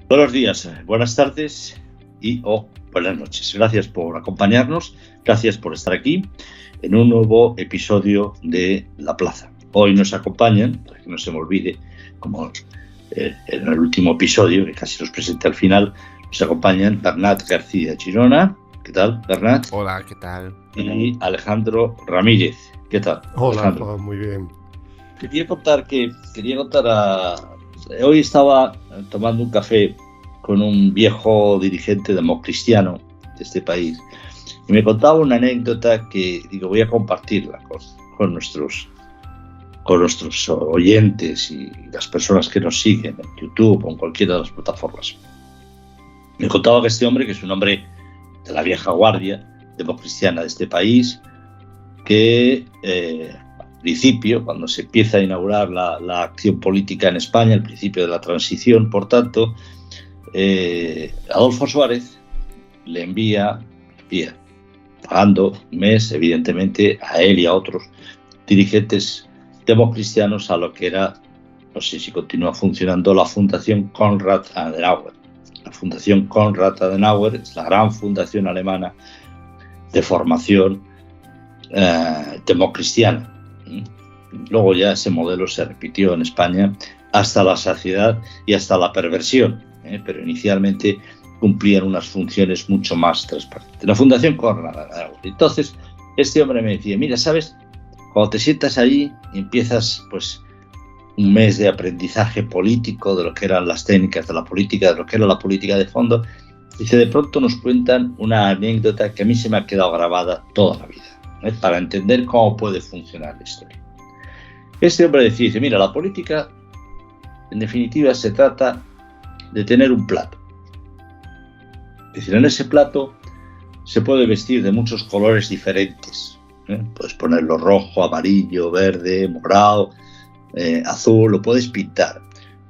Buenos días, buenas tardes y buenas noches. Gracias por acompañarnos, gracias por estar aquí en un nuevo episodio de La Plaza. Hoy nos acompañan, para que no se me olvide, como en el último episodio, que casi los presenté al final, nos acompañan Bernat García Girona. ¿Qué tal, Bernat? Hola, ¿qué tal? Y Alejandro Ramírez. ¿Qué tal, Hola, Alejandro? muy bien. Quería contar hoy estaba tomando un café con un viejo dirigente democristiano de este país y me contaba una anécdota que voy a compartirla con nuestros oyentes y las personas que nos siguen en YouTube o en cualquiera de las plataformas. Me contaba que este hombre, que es un hombre de la vieja guardia democristiana de este país, que al principio, cuando se empieza a inaugurar la acción política en España, el principio de la transición, por tanto, Adolfo Suárez le envía, pagando un mes, evidentemente, a él y a otros dirigentes democristianos a lo que era, no sé si continúa funcionando, la Fundación Konrad Adenauer. La Fundación Konrad Adenauer es la gran fundación alemana de formación democristiana. Luego ya ese modelo se repitió en España hasta la saciedad y hasta la perversión, pero inicialmente cumplían unas funciones mucho más transparentes. La Fundación Konrad Adenauer. Entonces, este hombre me decía, mira, ¿sabes? Cuando te sientas allí y empiezas pues un mes de aprendizaje político de lo que eran las técnicas de la política, de lo que era la política de fondo, dice, de pronto nos cuentan una anécdota que a mí se me ha quedado grabada toda la vida, para entender cómo puede funcionar la historia. Este hombre dice, mira, la política en definitiva se trata de tener un plato. Es decir, en ese plato se puede vestir de muchos colores diferentes. Puedes ponerlo rojo, amarillo, verde, morado, azul, lo puedes pintar.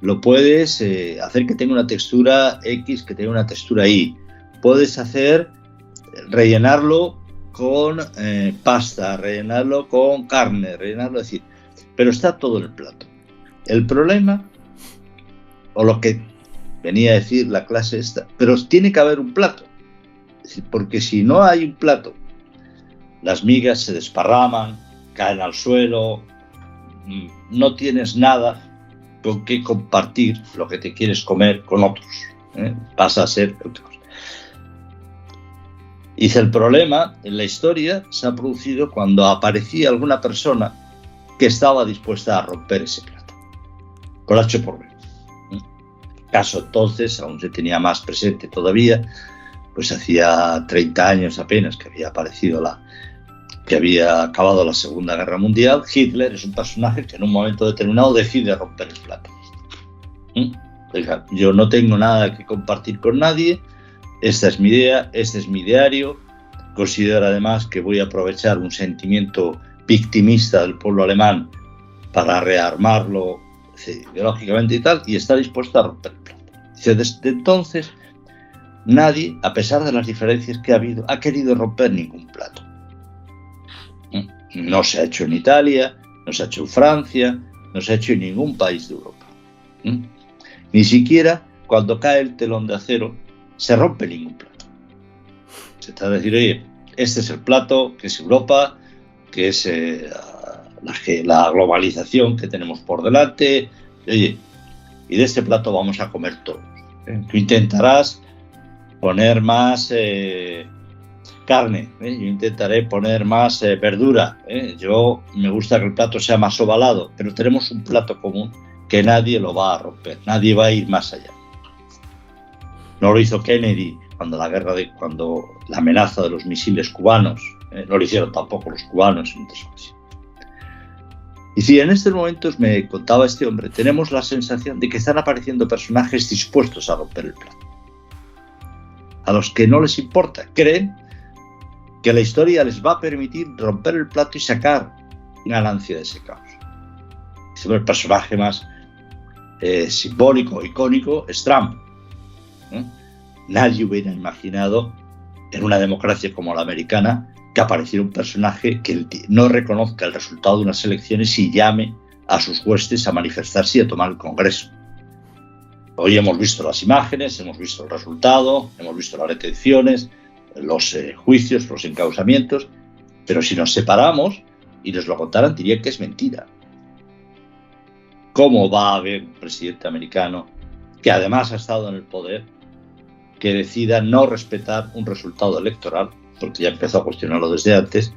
Lo puedes hacer que tenga una textura X, que tenga una textura Y. Puedes rellenarlo con pasta, rellenarlo con carne, rellenarlo, es decir, pero está todo en el plato. El problema, o lo que venía a decir la clase esta, pero tiene que haber un plato. Es decir, porque si no hay un plato, las migas se desparraman, caen al suelo, no tienes nada con qué compartir lo que te quieres comer con otros. Pasa a ser otra cosa. Dice, el problema en la historia se ha producido cuando aparecía alguna persona que estaba dispuesta a romper ese plato, por H por B. Caso entonces, aún se tenía más presente todavía, pues hacía 30 años apenas que había acabado la Segunda Guerra Mundial. Hitler es un personaje que en un momento determinado decide romper el plato. Oiga, yo no tengo nada que compartir con nadie, esta es mi idea, este es mi ideario, considero además que voy a aprovechar un sentimiento victimista del pueblo alemán para rearmarlo ideológicamente y tal, y está dispuesto a romper el plato. Dice, desde entonces nadie, a pesar de las diferencias que ha habido, ha querido romper ningún plato. No se ha hecho en Italia, no se ha hecho en Francia, no se ha hecho en ningún país de Europa. Ni siquiera cuando cae el telón de acero se rompe ningún plato. Se trata de decir, oye, este es el plato, que es Europa, que es la globalización que tenemos por delante, oye, y de este plato vamos a comer todos. Tú intentarás poner más carne, yo intentaré poner más verdura, yo me gusta que el plato sea más ovalado, pero tenemos un plato común que nadie lo va a romper, nadie va a ir más allá. No lo hizo Kennedy cuando la amenaza de los misiles cubanos, no lo hicieron tampoco los cubanos en muchas ocasiones. Y si en estos momentos, me contaba este hombre, tenemos la sensación de que están apareciendo personajes dispuestos a romper el plato, a los que no les importa, creen que la historia les va a permitir romper el plato y sacar ganancia de ese caos. El personaje más simbólico, icónico, es Trump. Nadie hubiera imaginado en una democracia como la americana que apareciera un personaje que no reconozca el resultado de unas elecciones y llame a sus huestes a manifestarse y a tomar el Congreso. Hoy hemos visto las imágenes, hemos visto el resultado, hemos visto las detenciones, los juicios, los encausamientos, pero si nos separamos y nos lo contaran, dirían que es mentira. ¿Cómo va a haber un presidente americano que además ha estado en el poder que decida no respetar un resultado electoral, porque ya empezó a cuestionarlo desde antes,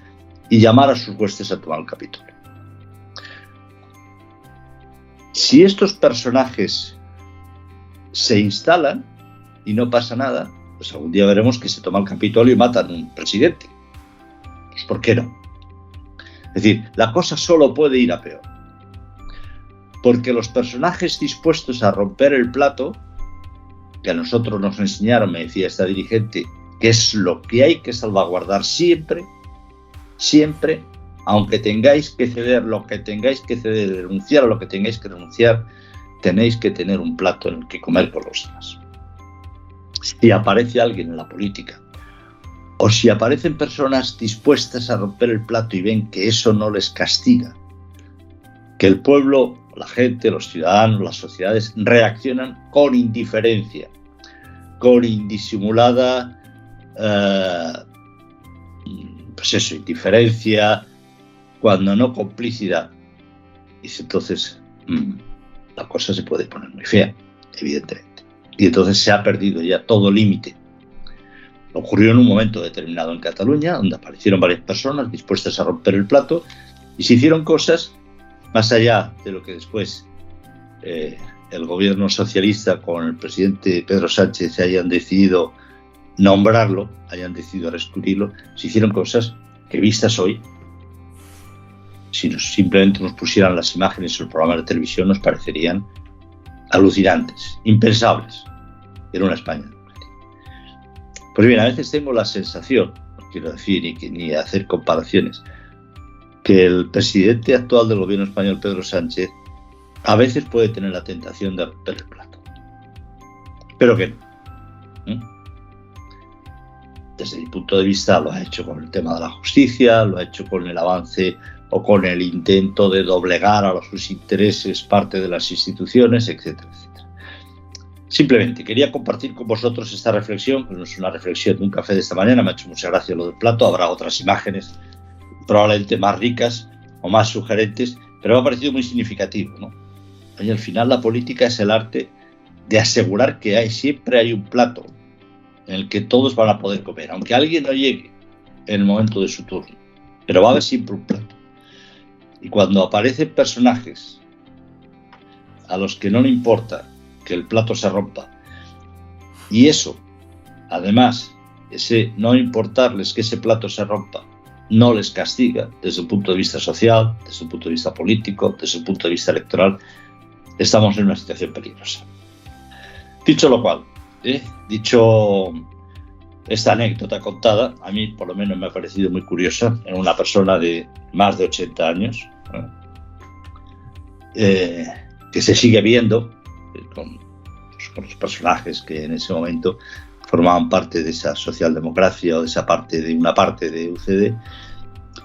y llamar a sus huestes a tomar el Capitolio? Si estos personajes se instalan y no pasa nada, pues algún día veremos que se toma el Capitolio y matan a un presidente. Pues ¿por qué no? Es decir, la cosa solo puede ir a peor. Porque los personajes dispuestos a romper el plato, que a nosotros nos enseñaron, me decía esta dirigente, que es lo que hay que salvaguardar siempre, siempre, aunque tengáis que ceder lo que tengáis que ceder, renunciar a lo que tengáis que renunciar, tenéis que tener un plato en el que comer con los demás. Si aparece alguien en la política, o si aparecen personas dispuestas a romper el plato y ven que eso no les castiga, que el pueblo, la gente, los ciudadanos, las sociedades reaccionan con indiferencia, con indisimulada indiferencia, cuando no complicidad. Y entonces la cosa se puede poner muy fea, evidentemente. Y entonces se ha perdido ya todo límite. Ocurrió en un momento determinado en Cataluña, donde aparecieron varias personas dispuestas a romper el plato y se hicieron cosas más allá de lo que después el gobierno socialista con el presidente Pedro Sánchez se hayan decidido nombrarlo, hayan decidido reescribirlo. Se hicieron cosas que, vistas hoy, si simplemente nos pusieran las imágenes en el programa de televisión, nos parecerían alucinantes, impensables en una España democrática. Pues bien, a veces tengo la sensación, no quiero decir ni hacer comparaciones, que el presidente actual del gobierno español, Pedro Sánchez, a veces puede tener la tentación de romper el plato. Pero que no. Desde mi punto de vista lo ha hecho con el tema de la justicia, lo ha hecho con el avance o con el intento de doblegar a sus intereses parte de las instituciones, etcétera, etcétera. Simplemente quería compartir con vosotros esta reflexión, que no es una reflexión de un café de esta mañana, me ha hecho mucha gracia lo del plato, habrá otras imágenes probablemente más ricas o más sugerentes, pero me ha parecido muy significativo, ¿no? Y al final la política es el arte de asegurar que siempre hay un plato en el que todos van a poder comer, aunque alguien no llegue en el momento de su turno, pero va a haber siempre un plato. Y cuando aparecen personajes a los que no le importa que el plato se rompa, y eso, además, ese no importarles que ese plato se rompa, no les castiga desde un punto de vista social, desde un punto de vista político, desde un punto de vista electoral, estamos en una situación peligrosa. Dicho lo cual, dicho esta anécdota contada, a mí por lo menos me ha parecido muy curiosa en una persona de más de 80 años, que se sigue viendo con los personajes que en ese momento formaban parte de esa socialdemocracia o de una parte de UCD,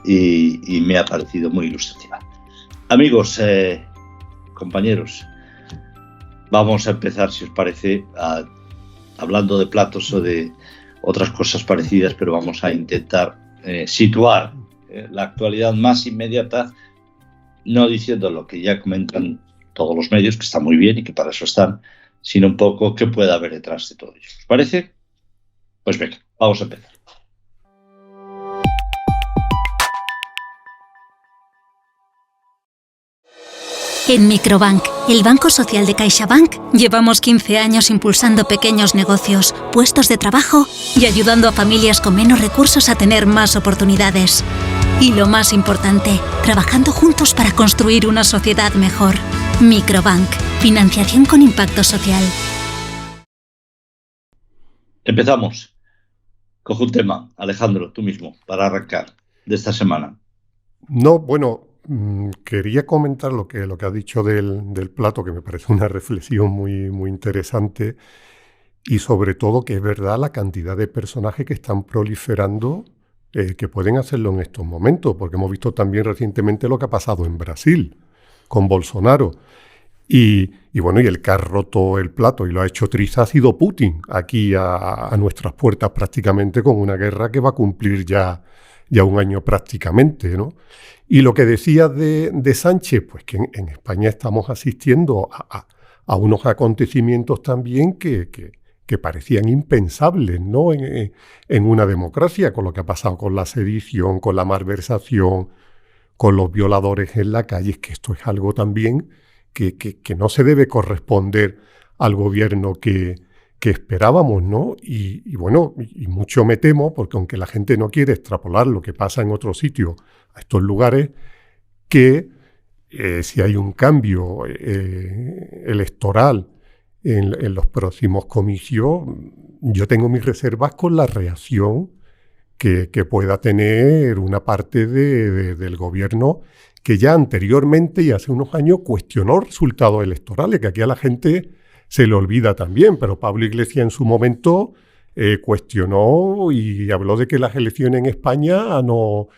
y me ha parecido muy ilustrativa. Amigos, compañeros, vamos a empezar, si os parece, hablando de platos o de otras cosas parecidas, pero vamos a intentar situar la actualidad más inmediata, no diciendo lo que ya comentan todos los medios, que está muy bien y que para eso están, sino un poco qué puede haber detrás de todo ello. ¿Os parece? Pues venga, vamos a empezar. En Microbank, el Banco Social de CaixaBank, llevamos 15 años impulsando pequeños negocios, puestos de trabajo y ayudando a familias con menos recursos a tener más oportunidades. Y lo más importante, trabajando juntos para construir una sociedad mejor. Microbank, financiación con impacto social. Empezamos. Coge un tema, Alejandro, tú mismo, para arrancar de esta semana. No, bueno, quería comentar lo que has dicho del plato, que me parece una reflexión muy interesante, y sobre todo que es verdad la cantidad de personajes que están proliferando, que pueden hacerlo en estos momentos, porque hemos visto también recientemente lo que ha pasado en Brasil con Bolsonaro. Y bueno, y el que ha roto el plato y lo ha hecho trizas ha sido Putin, aquí a nuestras puertas prácticamente, con una guerra que va a cumplir ya 1 año prácticamente, ¿no? Y lo que decías de Sánchez, pues que en España estamos asistiendo a unos acontecimientos también que parecían impensables, ¿no? En una democracia, con lo que ha pasado con la sedición, con la malversación, con los violadores en la calle. Es que esto es algo también que no se debe corresponder al gobierno que esperábamos, ¿no? Y bueno, y mucho me temo, porque aunque la gente no quiere extrapolar lo que pasa en otros sitios a estos lugares, que si hay un cambio electoral en los próximos comicios, yo tengo mis reservas con la reacción que pueda tener una parte del gobierno que ya anteriormente y hace unos años cuestionó resultados electorales, que aquí a la gente se le olvida también, pero Pablo Iglesias en su momento cuestionó y habló de que las elecciones en España no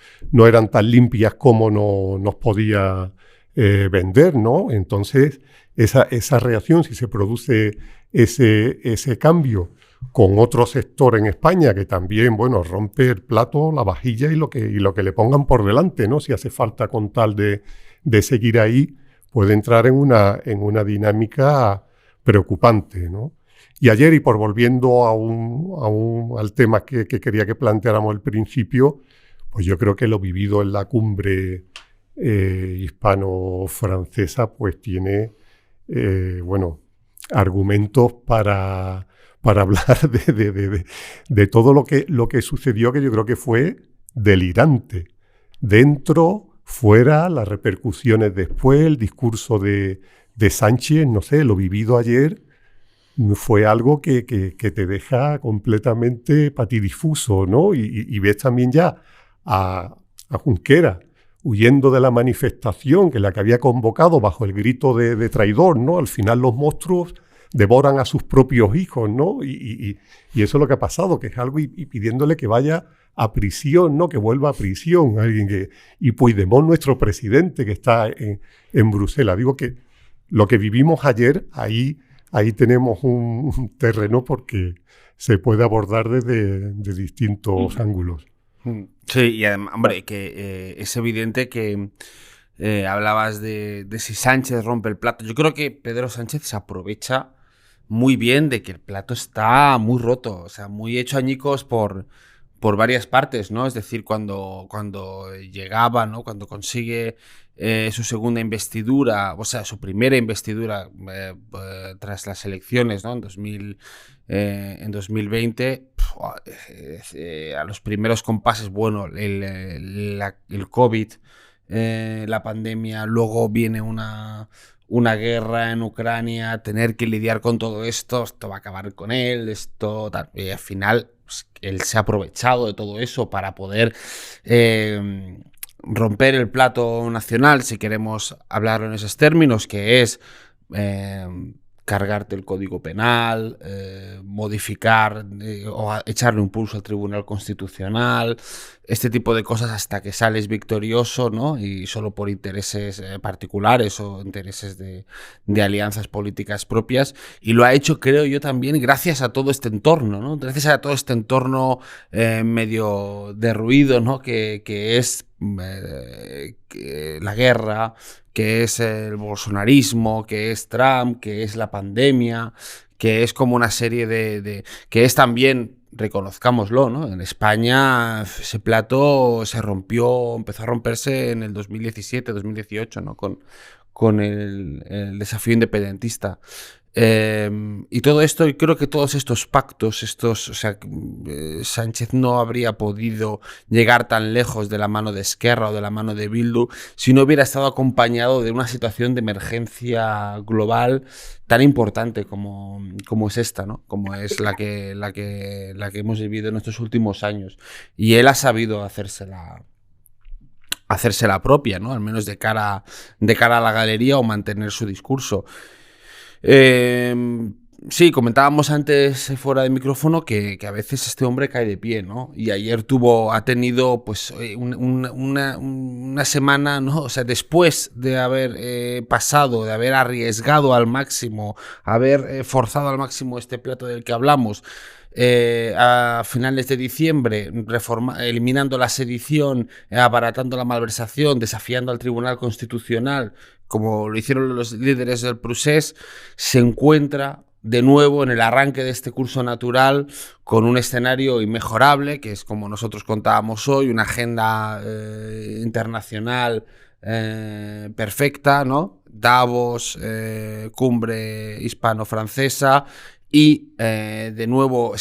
eran tan limpias como nos podía vender, ¿no? Entonces, esa reacción, si se produce ese cambio con otro sector en España que también, bueno, rompe el plato, la vajilla y lo que le pongan por delante, ¿no? Si hace falta con tal de seguir ahí, puede entrar en una dinámica preocupante, ¿no? Y ayer, y por volviendo al tema que quería que planteáramos al principio, pues yo creo que lo vivido en la cumbre hispano-francesa, pues tiene, bueno, argumentos para hablar de todo lo que sucedió, que yo creo que fue delirante. Dentro, fuera, las repercusiones después, el discurso de Sánchez, no sé, lo vivido ayer fue algo que te deja completamente patidifuso, ¿no? Y ves también ya a Junqueras huyendo de la manifestación, que la que había convocado bajo el grito de traidor, ¿no? Al final los monstruos devoran a sus propios hijos, ¿no? Y eso es lo que ha pasado, que es algo, y pidiéndole que vaya a prisión, ¿no? Que vuelva a prisión. Y Puigdemont, nuestro presidente, que está en Bruselas. Digo que lo que vivimos ayer, ahí tenemos un terreno porque se puede abordar desde distintos ángulos. Sí, y además, hombre, que es evidente que hablabas de si Sánchez rompe el plato. Yo creo que Pedro Sánchez se aprovecha muy bien de que el plato está muy roto, o sea, muy hecho añicos por varias partes, ¿no? Es decir, cuando llegaba, ¿no? Cuando consigue su segunda investidura, o sea, su primera investidura tras las elecciones, ¿no? En 2020, a los primeros compases, bueno, el COVID, la pandemia, luego viene una guerra en Ucrania, tener que lidiar con todo esto va a acabar con él, esto tal. Y al final, pues, él se ha aprovechado de todo eso para poder romper el plato nacional, si queremos hablarlo en esos términos, que es cargarte el Código Penal, modificar o echarle un pulso al Tribunal Constitucional, este tipo de cosas hasta que sales victorioso, ¿no? Y solo por intereses particulares o intereses de alianzas políticas propias. Y lo ha hecho, creo yo, también gracias a todo este entorno, ¿no? Gracias a todo este entorno medio derruido, ¿no? Que es la guerra, que es el bolsonarismo, que es Trump, que es la pandemia, que es como una serie que es también, reconozcámoslo, ¿no? En España ese plato empezó a romperse en el 2017, 2018, ¿no? Con el desafío independentista. Y todo esto, y creo que todos estos pactos, o sea, Sánchez no habría podido llegar tan lejos de la mano de Esquerra o de la mano de Bildu si no hubiera estado acompañado de una situación de emergencia global tan importante como es esta, ¿no? Como es la que hemos vivido en estos últimos años. Y él ha sabido hacérsela propia, ¿no? Al menos de cara a la galería, o mantener su discurso. Sí, comentábamos antes fuera de micrófono que a veces este hombre cae de pie, ¿no? Y ayer ha tenido pues una semana, ¿no? O sea, después de haber pasado, de haber arriesgado al máximo, haber forzado al máximo este plato del que hablamos, a finales de diciembre, eliminando la sedición, abaratando la malversación, desafiando al Tribunal Constitucional, como lo hicieron los líderes del Procés, se encuentra de nuevo en el arranque de este curso natural con un escenario inmejorable, que es como nosotros contábamos hoy, una agenda internacional perfecta, ¿no? Davos, cumbre hispano-francesa y de nuevo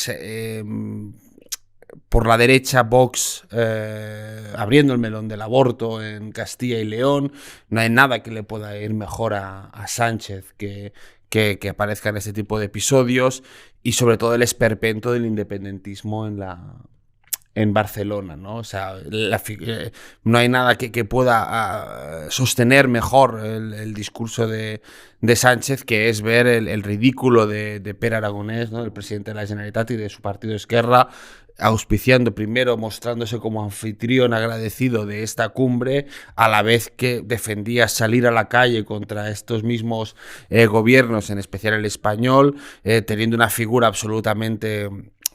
por la derecha Vox abriendo el melón del aborto en Castilla y León. No hay nada que le pueda ir mejor a Sánchez que aparezca en este tipo de episodios, y sobre todo el esperpento del independentismo en Barcelona, ¿no? O sea, no hay nada que pueda sostener mejor el discurso de Sánchez, que es ver el ridículo de Pere Aragonès, ¿no? El presidente de la Generalitat y de su partido Esquerra, auspiciando primero, mostrándose como anfitrión agradecido de esta cumbre, a la vez que defendía salir a la calle contra estos mismos gobiernos, en especial el español, teniendo una figura absolutamente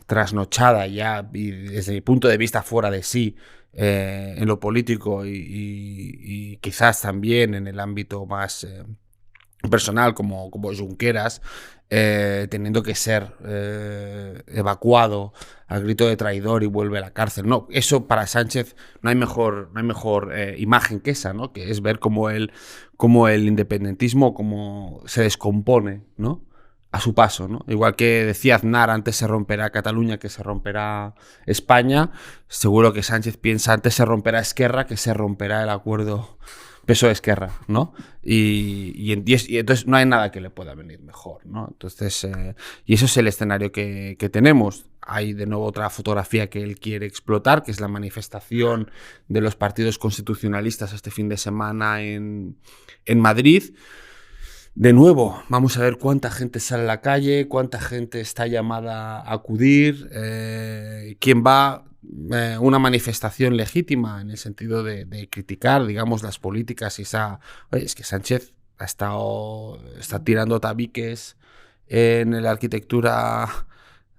trasnochada ya, y desde mi punto de vista fuera de sí, en lo político y quizás también en el ámbito más personal, como Junqueras, teniendo que ser evacuado al grito de traidor y vuelve a la cárcel. No, eso para Sánchez no hay mejor imagen que esa, ¿no? Que es ver cómo el independentismo cómo se descompone, ¿no? A su paso, ¿no? Igual que decía Aznar, antes se romperá Cataluña que se romperá España, seguro que Sánchez piensa antes se romperá Esquerra que se romperá el acuerdo PSOE-Esquerra, ¿no? Y entonces no hay nada que le pueda venir mejor, ¿no? Entonces, y eso es el escenario que tenemos. Hay de nuevo otra fotografía que él quiere explotar, que es la manifestación de los partidos constitucionalistas este fin de semana en Madrid. De nuevo, vamos a ver cuánta gente sale a la calle, cuánta gente está llamada a acudir, quién va. Una manifestación legítima en el sentido de criticar, digamos, las políticas y Oye, es que Sánchez está tirando tabiques en la arquitectura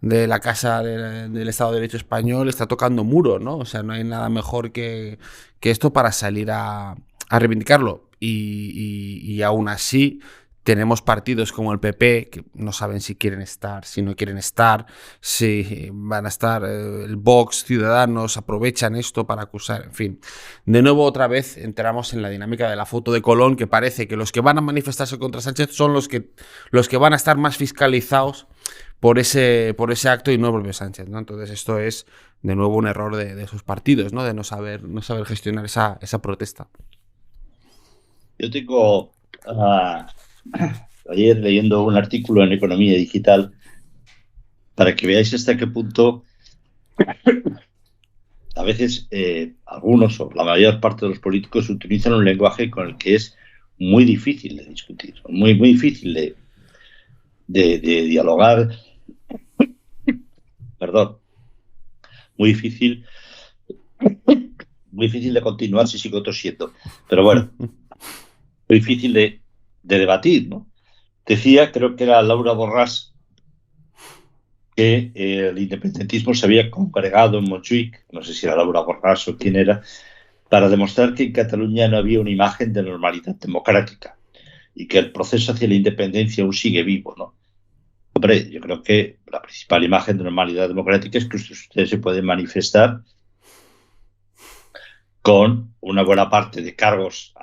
de la Casa del Estado de Derecho español, está tocando muro, ¿no? O sea, no hay nada mejor que esto para salir a reivindicarlo. Y aún así tenemos partidos como el PP que no saben si quieren estar, si no quieren estar, si van a estar. El Vox, Ciudadanos aprovechan esto para acusar, en fin. De nuevo, otra vez entramos en la dinámica de la foto de Colón, que parece que los que van a manifestarse contra Sánchez son los que van a estar más fiscalizados por ese acto y no el propio Sánchez, ¿no? Entonces esto es de nuevo un error de sus partidos, ¿no? De no saber gestionar esa protesta. Yo tengo ayer leyendo un artículo en Economía Digital para que veáis hasta qué punto a veces algunos o la mayor parte de los políticos utilizan un lenguaje con el que es muy difícil de discutir, muy difícil de dialogar, perdón, muy difícil de continuar si sigo tosiendo, pero bueno, muy difícil de debatir, ¿no? Decía, creo que era Laura Borràs, que el independentismo se había congregado en Montjuïc, no sé si era Laura Borràs o quién era, para demostrar que en Cataluña no había una imagen de normalidad democrática y que el proceso hacia la independencia aún sigue vivo, ¿no? Hombre, yo creo que la principal imagen de normalidad democrática es que ustedes se pueden manifestar con una buena parte de cargos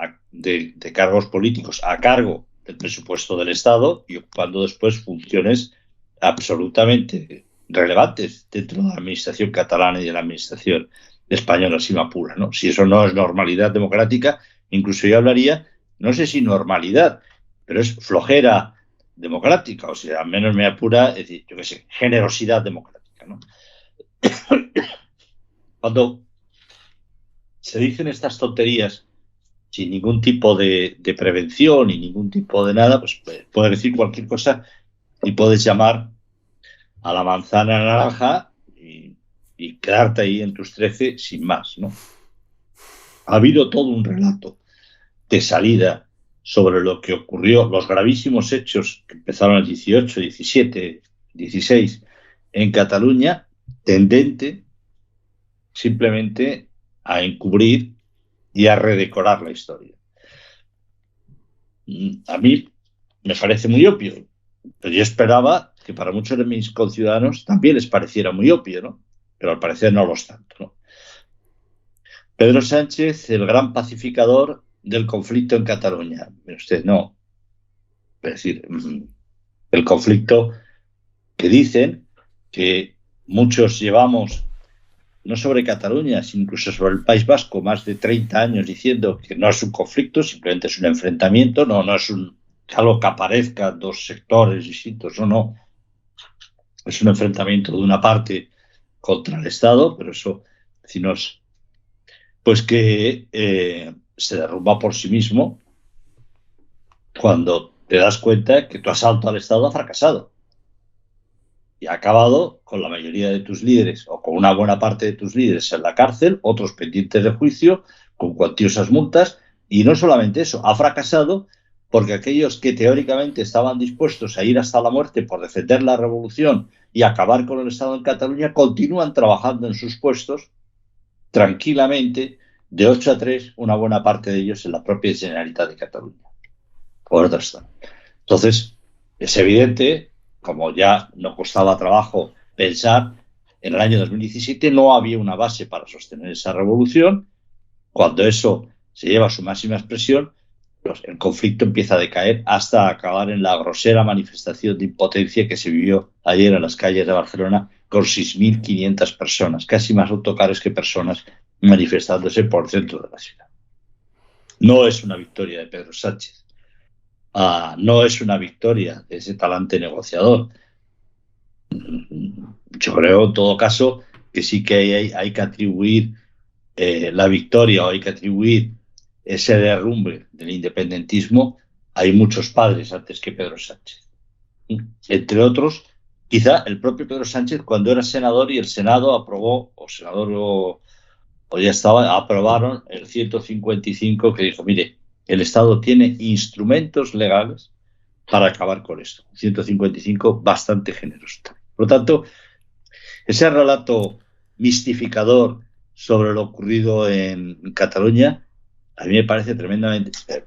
políticos a cargo del presupuesto del Estado y ocupando después funciones absolutamente relevantes dentro de la administración catalana y de la administración española, si me apura, ¿no? Si eso no es normalidad democrática, incluso yo hablaría, no sé si normalidad, pero es flojera democrática, o sea, al menos me apura, es decir, yo qué sé, generosidad democrática, ¿no? Cuando se dicen estas tonterías sin ningún tipo de prevención y ningún tipo de nada, pues puede decir cualquier cosa Y puedes llamar a la manzana naranja y quedarte ahí en tus 13 sin más, ¿no? Ha habido todo un relato de salida sobre lo que ocurrió, los gravísimos hechos que empezaron el 18, 17, 16 en Cataluña, tendente simplemente a encubrir y a redecorar la historia. A mí me parece muy obvio, pero yo esperaba que para muchos de mis conciudadanos también les pareciera muy obvio, ¿no? Pero al parecer no lo es tanto, ¿no? Pedro Sánchez, el gran pacificador del conflicto en Cataluña. Usted no. Es decir, el conflicto que dicen que muchos llevamos, no sobre Cataluña, sino incluso sobre el País Vasco, más de 30 años diciendo que no es un conflicto, simplemente es un enfrentamiento, no es algo que aparezca dos sectores distintos, no. Es un enfrentamiento de una parte contra el Estado, pero eso, si nos pues que se derrumba por sí mismo cuando te das cuenta que tu asalto al Estado ha fracasado y ha acabado con la mayoría de tus líderes o con una buena parte de tus líderes en la cárcel, otros pendientes de juicio, con cuantiosas multas, y no solamente eso, ha fracasado porque aquellos que teóricamente estaban dispuestos a ir hasta la muerte por defender la revolución y acabar con el Estado en Cataluña continúan trabajando en sus puestos tranquilamente, de 8 a 3, una buena parte de ellos en la propia Generalitat de Cataluña. Por otro lado. Entonces, es evidente, como ya no costaba trabajo pensar, en el año 2017 no había una base para sostener esa revolución. Cuando eso se lleva a su máxima expresión, pues el conflicto empieza a decaer hasta acabar en la grosera manifestación de impotencia que se vivió ayer en las calles de Barcelona con 6.500 personas, casi más autocares que personas manifestándose por el centro de la ciudad. No es una victoria de Pedro Sánchez, no es una victoria de ese talante negociador. Yo creo, en todo caso, que sí que hay que atribuir la victoria o hay que atribuir ese derrumbe del independentismo. Hay muchos padres antes que Pedro Sánchez. Entre otros, quizá el propio Pedro Sánchez, cuando era senador y el Senado aprobó, aprobaron el 155 que dijo, mire, el Estado tiene instrumentos legales para acabar con esto. 155 bastante generoso. Por lo tanto, ese relato mistificador sobre lo ocurrido en Cataluña, a mí me parece tremendamente, de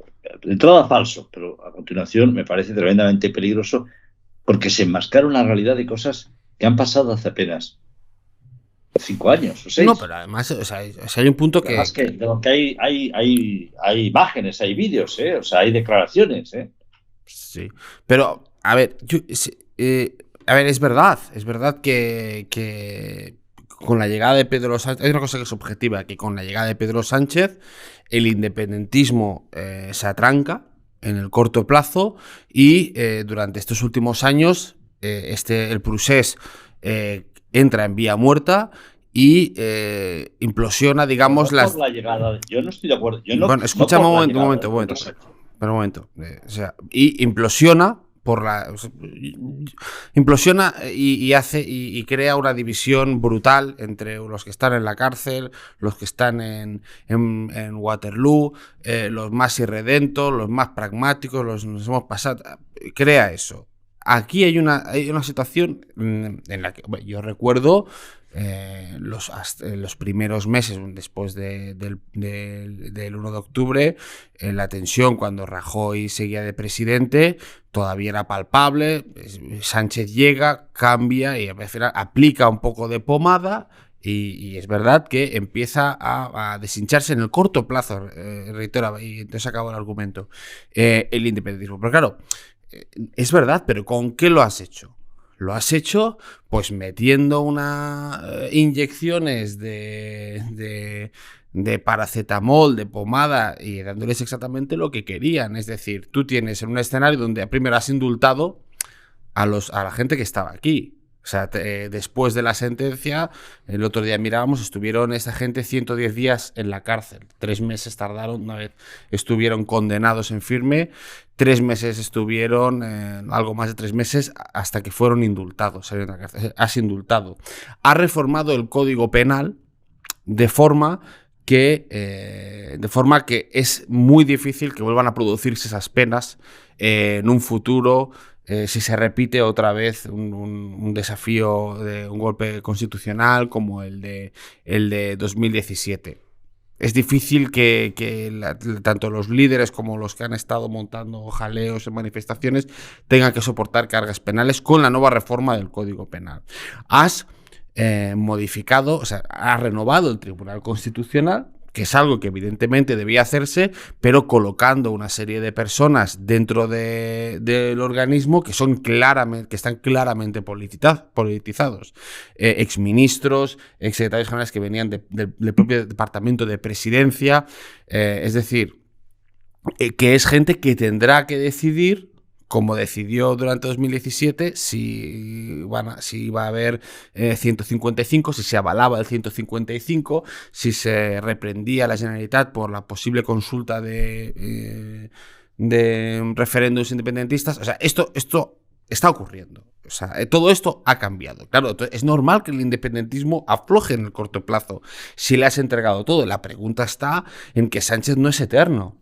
entrada falso, pero a continuación me parece tremendamente peligroso porque se enmascara una realidad de cosas que han pasado hace apenas 5 años o 6. No, pero además, o sea, hay un punto que... Además que hay imágenes, hay vídeos, o sea, hay declaraciones. Sí, pero, a ver, es verdad que con la llegada de Pedro Sánchez, hay una cosa que es objetiva, que con la llegada de Pedro Sánchez el independentismo se atranca en el corto plazo y durante estos últimos años el procés entra en vía muerta y implosiona, digamos, por la llegada. Yo no estoy de acuerdo. Bueno, escúchame un momento. O sea, y implosiona implosiona y hace y crea una división brutal entre los que están en la cárcel, los que están en Waterloo, los más irredentos, los más pragmáticos, nos hemos pasado. Crea eso. Aquí hay una situación en la que yo recuerdo los primeros meses después del 1 de octubre, la tensión cuando Rajoy seguía de presidente todavía era palpable. Sánchez llega, cambia y al final aplica un poco de pomada y es verdad que empieza a deshincharse en el corto plazo, reitero, y entonces acabo el argumento, el independentismo. Pero claro, es verdad, pero ¿con qué lo has hecho? Lo has hecho pues metiendo inyecciones de paracetamol, de pomada y dándoles exactamente lo que querían. Es decir, tú tienes en un escenario donde primero has indultado a la gente que estaba aquí. O sea, después de la sentencia, el otro día mirábamos, estuvieron esta gente 110 días en la cárcel. 3 meses tardaron, una vez estuvieron condenados en firme, 3 meses estuvieron, algo más de 3 meses, hasta que fueron indultados. Salieron de la cárcel. Has indultado. Ha reformado el Código Penal de forma que es muy difícil que vuelvan a producirse esas penas en un futuro. Si se repite otra vez un desafío de un golpe constitucional como el de 2017. Es difícil que tanto los líderes como los que han estado montando jaleos en manifestaciones tengan que soportar cargas penales con la nueva reforma del Código Penal. Has modificado, o sea, has renovado el Tribunal Constitucional, que es algo que evidentemente debía hacerse, pero colocando una serie de personas dentro del organismo que están claramente politizados. Exministros, exsecretarios generales que venían del propio departamento de presidencia, es decir, que es gente que tendrá que decidir, como decidió durante 2017, si iba a haber 155, si se avalaba el 155, si se reprendía a la Generalitat por la posible consulta de referéndums independentistas. O sea, esto está ocurriendo. O sea, todo esto ha cambiado. Claro, es normal que el independentismo afloje en el corto plazo si le has entregado todo. La pregunta está en que Sánchez no es eterno.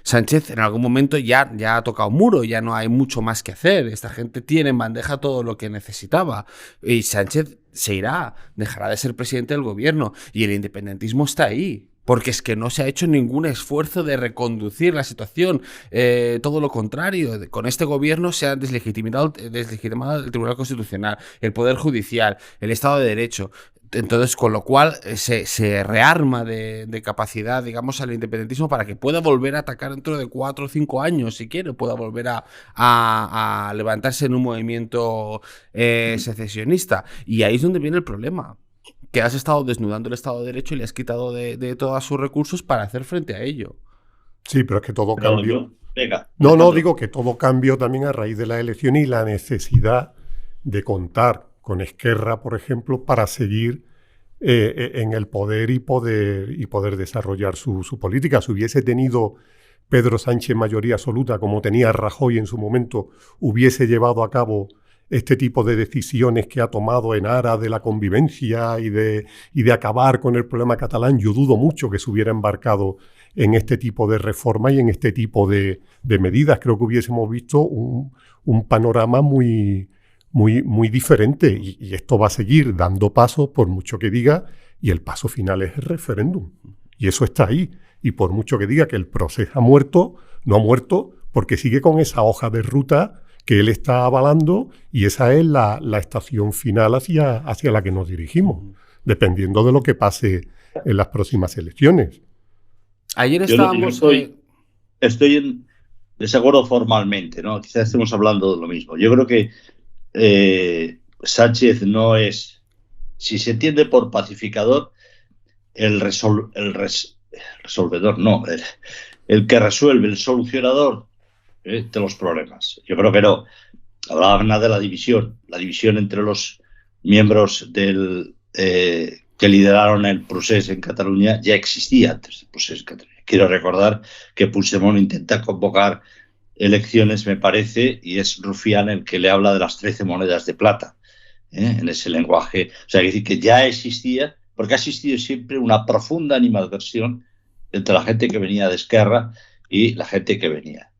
Sánchez en algún momento ya ha tocado muro, ya no hay mucho más que hacer. Esta gente tiene en bandeja todo lo que necesitaba. Y Sánchez se irá, dejará de ser presidente del gobierno. Y el independentismo está ahí. Porque es que no se ha hecho ningún esfuerzo de reconducir la situación. Todo lo contrario. Con este gobierno se ha deslegitimado el Tribunal Constitucional, el Poder Judicial, el Estado de Derecho. Entonces, con lo cual se rearma de capacidad, digamos, al independentismo para que pueda volver a atacar dentro de 4 o 5 años, si quiere, pueda volver a levantarse en un movimiento secesionista. Y ahí es donde viene el problema, que has estado desnudando el Estado de Derecho y le has quitado de todos sus recursos para hacer frente a ello. Sí, pero es que todo cambió. Venga, No, digo que todo cambió también a raíz de la elección y la necesidad de contar con Esquerra, por ejemplo, para seguir en el poder y poder desarrollar su política. Si hubiese tenido Pedro Sánchez mayoría absoluta, como tenía Rajoy en su momento, hubiese llevado a cabo este tipo de decisiones que ha tomado en aras de la convivencia y de acabar con el problema catalán. Yo dudo mucho que se hubiera embarcado en este tipo de reforma y en este tipo de medidas. Creo que hubiésemos visto un panorama muy diferente y esto va a seguir dando pasos por mucho que diga, y el paso final es el referéndum. Y eso está ahí. Y por mucho que diga que el proceso ha muerto, no ha muerto porque sigue con esa hoja de ruta que él está avalando y esa es la estación final hacia la que nos dirigimos, dependiendo de lo que pase en las próximas elecciones. Ayer estábamos... Estoy en desacuerdo formalmente, ¿no? Quizás estemos hablando de lo mismo. Yo creo que Sánchez no es, si se entiende por pacificador, el resolvedor, no, el que resuelve, el solucionador de los problemas. Yo creo que no. Hablaban de la división entre los miembros que lideraron el procés en Cataluña ya existía antes del procés en Cataluña. Quiero recordar que Puigdemont intenta convocar elecciones, me parece, y es Rufián el que le habla de las 13 monedas de plata, en ese lenguaje. O sea, hay que decir que ya existía, porque ha existido siempre una profunda animadversión entre la gente que venía de Esquerra y la gente que venía.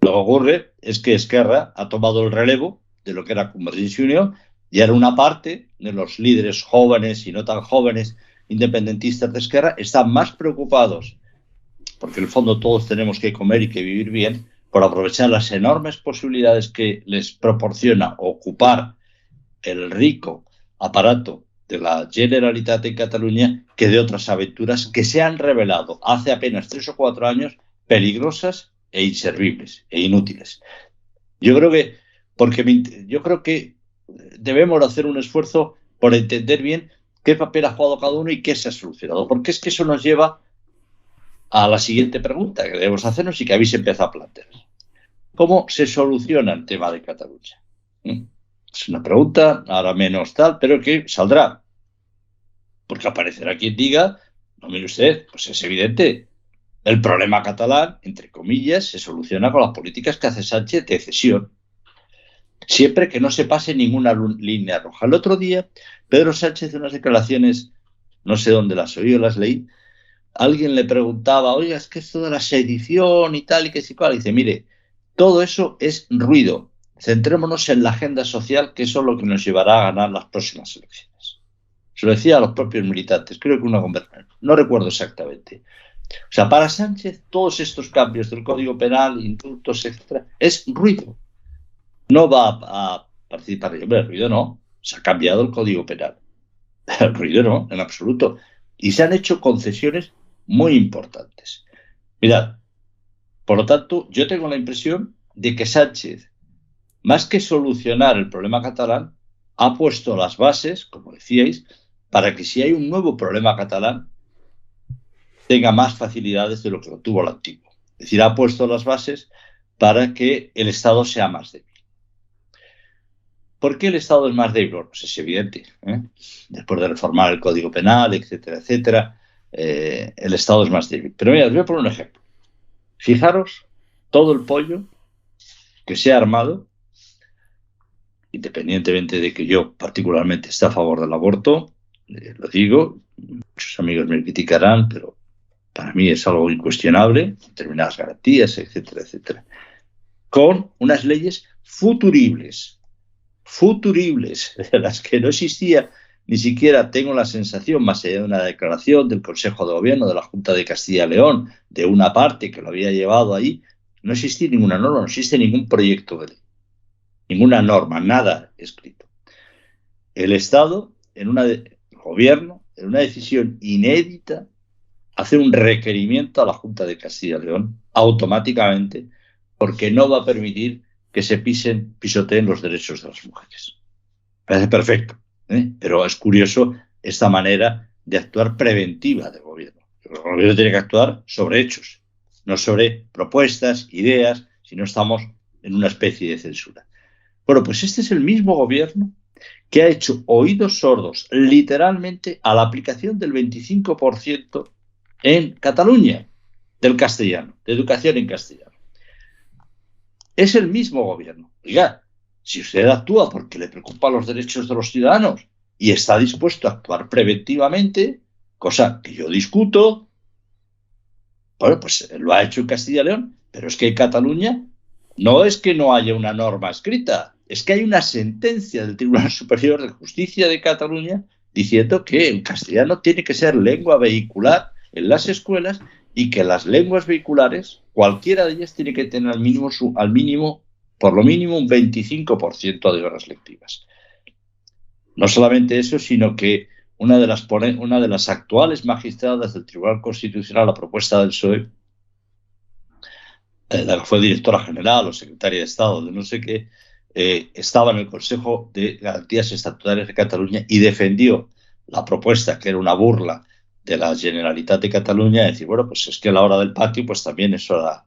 Lo que ocurre es que Esquerra ha tomado el relevo de lo que era Convergencia y Unió y era una parte de los líderes jóvenes y no tan jóvenes independentistas de Esquerra están más preocupados, porque en el fondo todos tenemos que comer y que vivir bien, por aprovechar las enormes posibilidades que les proporciona ocupar el rico aparato de la Generalitat en Cataluña, que de otras aventuras que se han revelado hace apenas 3 o 4 años peligrosas e inservibles e inútiles. Yo creo que debemos hacer un esfuerzo por entender bien qué papel ha jugado cada uno y qué se ha solucionado, porque es que eso nos lleva a la siguiente pregunta que debemos hacernos y que habéis empezado a plantear. ¿Cómo se soluciona el tema de Cataluña? Es una pregunta, ahora menos tal, pero que saldrá. Porque aparecerá quien diga, no mire usted, pues es evidente, el problema catalán, entre comillas, se soluciona con las políticas que hace Sánchez de cesión. Siempre que no se pase ninguna línea roja. El otro día, Pedro Sánchez, en unas declaraciones, no sé dónde las oí o las leí, alguien le preguntaba, oiga, es que esto de la sedición y tal, y que sí, cual. Y dice, mire, todo eso es ruido. Centrémonos en la agenda social, que eso es lo que nos llevará a ganar las próximas elecciones. Se lo decía a los propios militantes, creo que una conversación, no recuerdo exactamente. O sea, para Sánchez, todos estos cambios del Código Penal, indultos, etcétera, es ruido. No va a participar. El ruido no. Se ha cambiado el Código Penal. El ruido no, en absoluto. Y se han hecho concesiones muy importantes. Mirad, por lo tanto, yo tengo la impresión de que Sánchez, más que solucionar el problema catalán, ha puesto las bases, como decíais, para que si hay un nuevo problema catalán, tenga más facilidades de lo que lo tuvo el antiguo. Es decir, ha puesto las bases para que el Estado sea más débil. ¿Por qué el Estado es más débil? Pues es evidente. Después de reformar el Código Penal, etcétera, etcétera, el Estado es más débil. Pero mira, os voy a poner un ejemplo. Fijaros todo el pollo que se ha armado, independientemente de que yo particularmente esté a favor del aborto, lo digo, muchos amigos me criticarán, pero para mí es algo incuestionable, determinadas garantías, etcétera, etcétera, con unas leyes futuribles, de las que no existía, ni siquiera tengo la sensación, más allá de una declaración del Consejo de Gobierno de la Junta de Castilla y León, de una parte que lo había llevado ahí, no existía ninguna norma, no existe ningún proyecto de ley, ninguna norma, nada escrito. El Estado, el Gobierno, en una decisión inédita, hace un requerimiento a la Junta de Castilla y León automáticamente, porque no va a permitir que se pisoteen los derechos de las mujeres. Parece perfecto, pero es curioso esta manera de actuar preventiva del gobierno. El gobierno tiene que actuar sobre hechos, no sobre propuestas, ideas, si no estamos en una especie de censura. Bueno, pues este es el mismo gobierno que ha hecho oídos sordos, literalmente, a la aplicación del 25% en Cataluña, del castellano, de educación en castellano. Es el mismo gobierno. Oiga, si usted actúa porque le preocupan los derechos de los ciudadanos y está dispuesto a actuar preventivamente, cosa que yo discuto, bueno, pues lo ha hecho en Castilla y León, pero es que en Cataluña no es que no haya una norma escrita, es que hay una sentencia del Tribunal Superior de Justicia de Cataluña diciendo que el castellano tiene que ser lengua vehicular en las escuelas y que las lenguas vehiculares, cualquiera de ellas, tiene que tener por lo mínimo un 25% de horas lectivas. No solamente eso, sino que una de las actuales magistradas del Tribunal Constitucional, a propuesta del PSOE, la que fue directora general o secretaria de Estado de no sé qué, estaba en el Consejo de Garantías Estatutarias de Cataluña y defendió la propuesta, que era una burla de la Generalitat de Cataluña, decir, bueno, pues es que a la hora del patio pues también es hora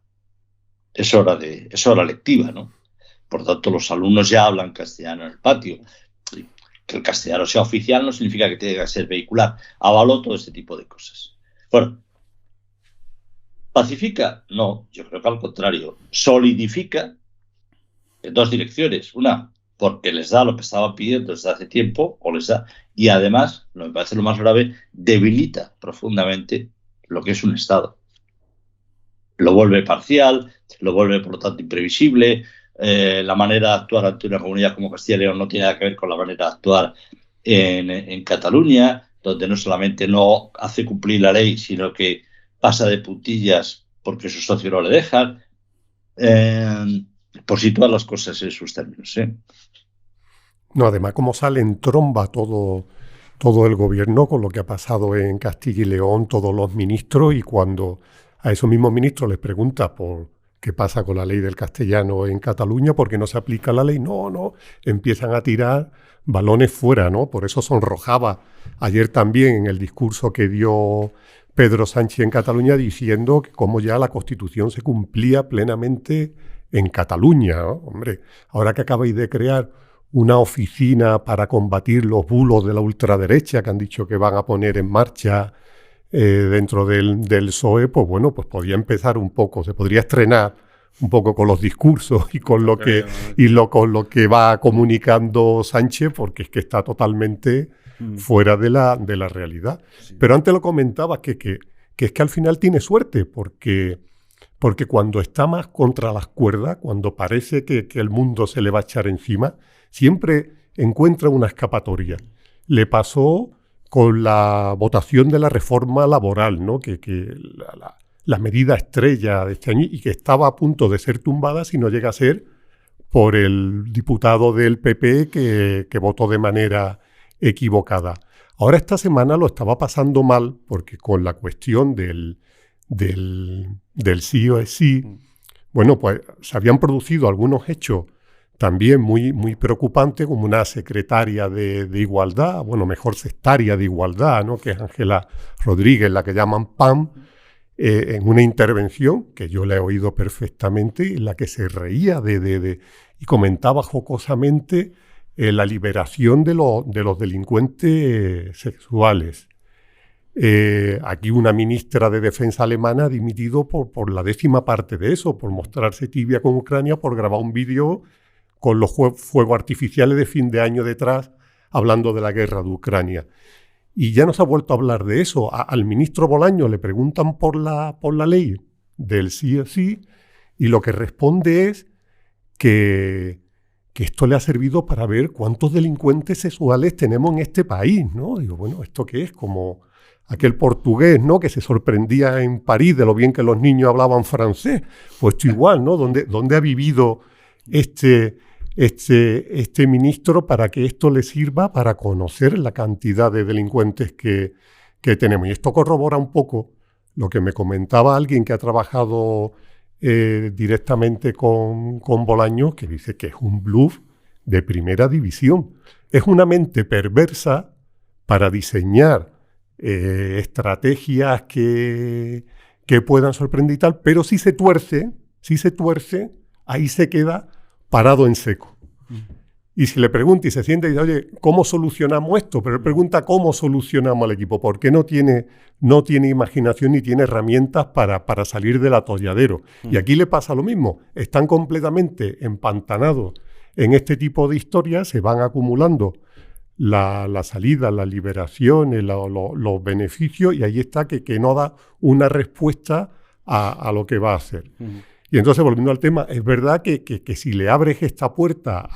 lectiva, ¿no? Por tanto, los alumnos ya hablan castellano en el patio. Que el castellano sea oficial no significa que tenga que ser vehicular. Avaló todo este tipo de cosas. Bueno, ¿pacifica? No, yo creo que al contrario. Solidifica en dos direcciones. Una, porque les da lo que estaban pidiendo desde hace tiempo, y además, lo que me parece lo más grave, debilita profundamente lo que es un Estado. Lo vuelve parcial, lo vuelve, por lo tanto, imprevisible. La manera de actuar ante una comunidad como Castilla y León no tiene nada que ver con la manera de actuar en Cataluña, donde no solamente no hace cumplir la ley, sino que pasa de puntillas porque sus socios no le dejan. Por situar las cosas en sus términos. No, además, como sale en tromba todo el gobierno con lo que ha pasado en Castilla y León, todos los ministros, y cuando a esos mismos ministros les pregunta por qué pasa con la ley del castellano en Cataluña, por qué no se aplica la ley, no, empiezan a tirar balones fuera, ¿no? Por eso sonrojaba ayer también en el discurso que dio Pedro Sánchez en Cataluña diciendo que como ya la Constitución se cumplía plenamente en Cataluña, ¿no? Hombre, ahora que acabáis de crear una oficina para combatir los bulos de la ultraderecha que han dicho que van a poner en marcha dentro del PSOE, pues bueno, pues podría empezar un poco, se podría estrenar un poco con los discursos y con lo que va comunicando Sánchez, porque es que está totalmente fuera de la realidad. Sí. Pero antes lo comentabas que es que al final tiene suerte, porque cuando está más contra las cuerdas, cuando parece que el mundo se le va a echar encima, siempre encuentra una escapatoria. Le pasó con la votación de la reforma laboral, ¿no? que la medida estrella de este año y que estaba a punto de ser tumbada si no llega a ser por el diputado del PP que votó de manera equivocada. Ahora esta semana lo estaba pasando mal porque con la cuestión del sí o sí, bueno, pues se habían producido algunos hechos también muy, muy preocupantes, como una secretaria de Igualdad, bueno, mejor secretaria de Igualdad, ¿no? Que es Ángela Rodríguez, la que llaman PAM, en una intervención que yo la he oído perfectamente, en la que se reía y comentaba jocosamente la liberación de los delincuentes sexuales. Aquí una ministra de Defensa alemana ha dimitido por la 10ª parte de eso, por mostrarse tibia con Ucrania, por grabar un vídeo con los fuegos artificiales de fin de año detrás, hablando de la guerra de Ucrania. Y ya no se ha vuelto a hablar de eso. Al ministro Bolaño le preguntan por la ley del sí o sí, y lo que responde es que esto le ha servido para ver cuántos delincuentes sexuales tenemos en este país, ¿no? Digo, bueno, ¿esto qué es? Como aquel portugués, ¿no? Que se sorprendía en París de lo bien que los niños hablaban francés. Pues esto igual, ¿no? ¿Dónde ha vivido este ministro para que esto le sirva para conocer la cantidad de delincuentes que tenemos? Y esto corrobora un poco lo que me comentaba alguien que ha trabajado directamente con Bolaños, que dice que es un bluff de primera división. Es una mente perversa para diseñar estrategias que puedan sorprender y tal, pero si se tuerce, ahí se queda parado en seco. Y si le pregunta y se siente y dice, oye, ¿cómo solucionamos esto? Pero él pregunta cómo solucionamos al equipo, porque no tiene imaginación ni tiene herramientas para salir del atolladero. Y aquí le pasa lo mismo, están completamente empantanados en este tipo de historias, se van acumulando la salida, la liberación, los beneficios, y ahí está que no da una respuesta a lo que va a hacer. Y entonces, volviendo al tema, es verdad que si le abres esta puerta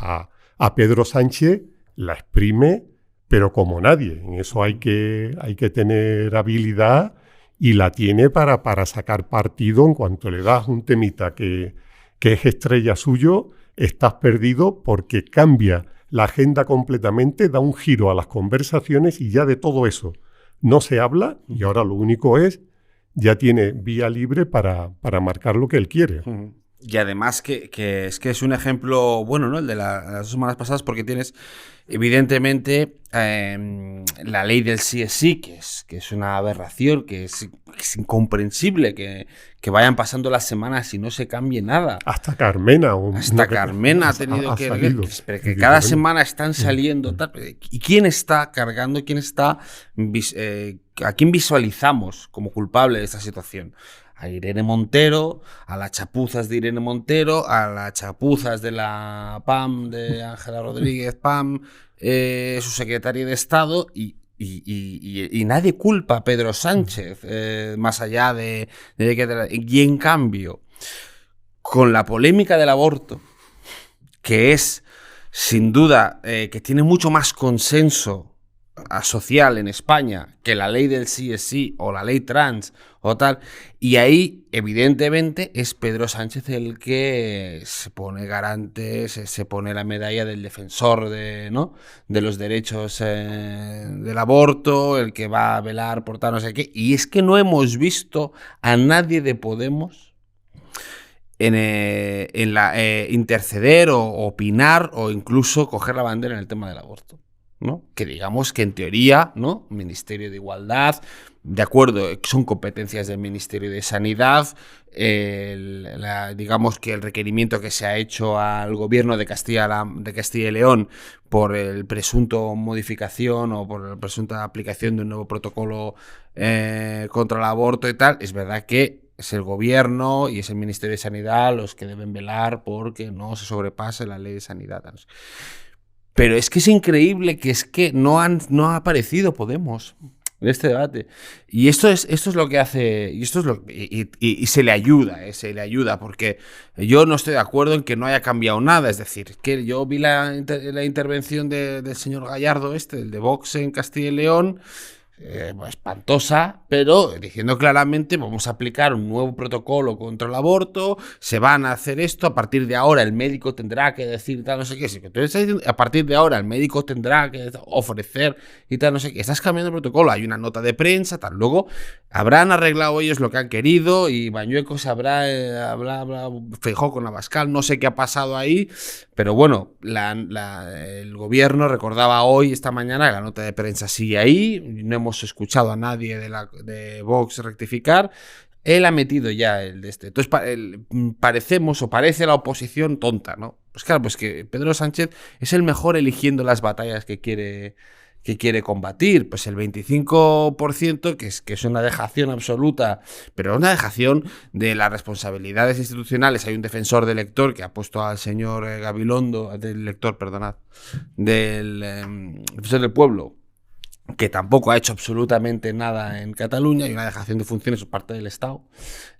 a Pedro Sánchez, la exprime, pero como nadie. En eso hay que tener habilidad, y la tiene para sacar partido. En cuanto le das un temita que es estrella suyo, estás perdido, porque cambia la agenda completamente, da un giro a las conversaciones y ya de todo eso no se habla, y ahora lo único ya tiene vía libre para marcar lo que él quiere. Y además que es un ejemplo bueno, ¿no? El de las 2 semanas pasadas, porque tienes evidentemente la ley del sí es sí, que es una aberración, que es incomprensible que vayan pasando las semanas y no se cambie nada. Hasta Carmena. Carmena ha tenido que cada semana están saliendo. Tal, ¿y quién está cargando? ¿A quién visualizamos como culpable de esta situación? A Irene Montero, a las chapuzas de Irene Montero, a las chapuzas de la PAM, de Ángela Rodríguez PAM, su secretaria de Estado, y nadie culpa a Pedro Sánchez, más allá de que... Y en cambio, con la polémica del aborto, que es, sin duda, que tiene mucho más consenso social en España que la ley del sí es sí, o la ley trans o tal, y ahí evidentemente es Pedro Sánchez el que se pone garante, se pone la medalla del defensor de los derechos del aborto, el que va a velar por tal no sé qué, y es que no hemos visto a nadie de Podemos interceder o opinar o incluso coger la bandera en el tema del aborto. ¿no? Que digamos que en teoría, ¿no? Ministerio de Igualdad, de acuerdo, son competencias del Ministerio de Sanidad, digamos que el requerimiento que se ha hecho al gobierno de Castilla y León por el presunto modificación o por la presunta aplicación de un nuevo protocolo contra el aborto y tal, es verdad que es el gobierno y es el Ministerio de Sanidad los que deben velar porque no se sobrepase la ley de sanidad. Pero es que es increíble que no ha aparecido Podemos en este debate. Y esto es lo que hace, y esto es lo y se le ayuda, porque yo no estoy de acuerdo en que no haya cambiado nada. Es decir, que yo vi la intervención del señor Gallardo, el de Vox en Castilla y León, espantosa, pero diciendo claramente vamos a aplicar un nuevo protocolo contra el aborto, se van a hacer esto, a partir de ahora el médico tendrá que decir tal, no sé qué, a partir de ahora el médico tendrá que ofrecer y tal, no sé qué, estás cambiando el protocolo, hay una nota de prensa, tal, luego habrán arreglado ellos lo que han querido y Bañueco se habrá Feijóo con Abascal, no sé qué ha pasado ahí, pero bueno, el gobierno recordaba hoy, esta mañana, que la nota de prensa sigue ahí, no hemos escuchado a nadie de Vox rectificar. Él ha metido ya el de este. Entonces parece la oposición tonta, ¿no? Pues claro, pues que Pedro Sánchez es el mejor eligiendo las batallas que quiere combatir. Pues el 25%, que es una dejación absoluta, pero una dejación de las responsabilidades institucionales. Hay un defensor del lector que ha puesto al señor Gabilondo, del lector, perdonad, del defensor del pueblo, que tampoco ha hecho absolutamente nada en Cataluña, y una dejación de funciones por parte del Estado.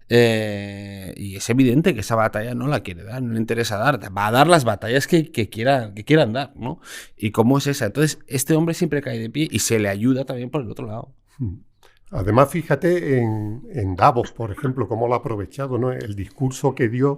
Y es evidente que esa batalla no la quiere dar, no le interesa dar, va a dar las batallas que quieran dar, ¿no? ¿Y cómo es esa? Entonces, este hombre siempre cae de pie y se le ayuda también por el otro lado. Además, fíjate en Davos, por ejemplo, cómo lo ha aprovechado, ¿no? El discurso que dio,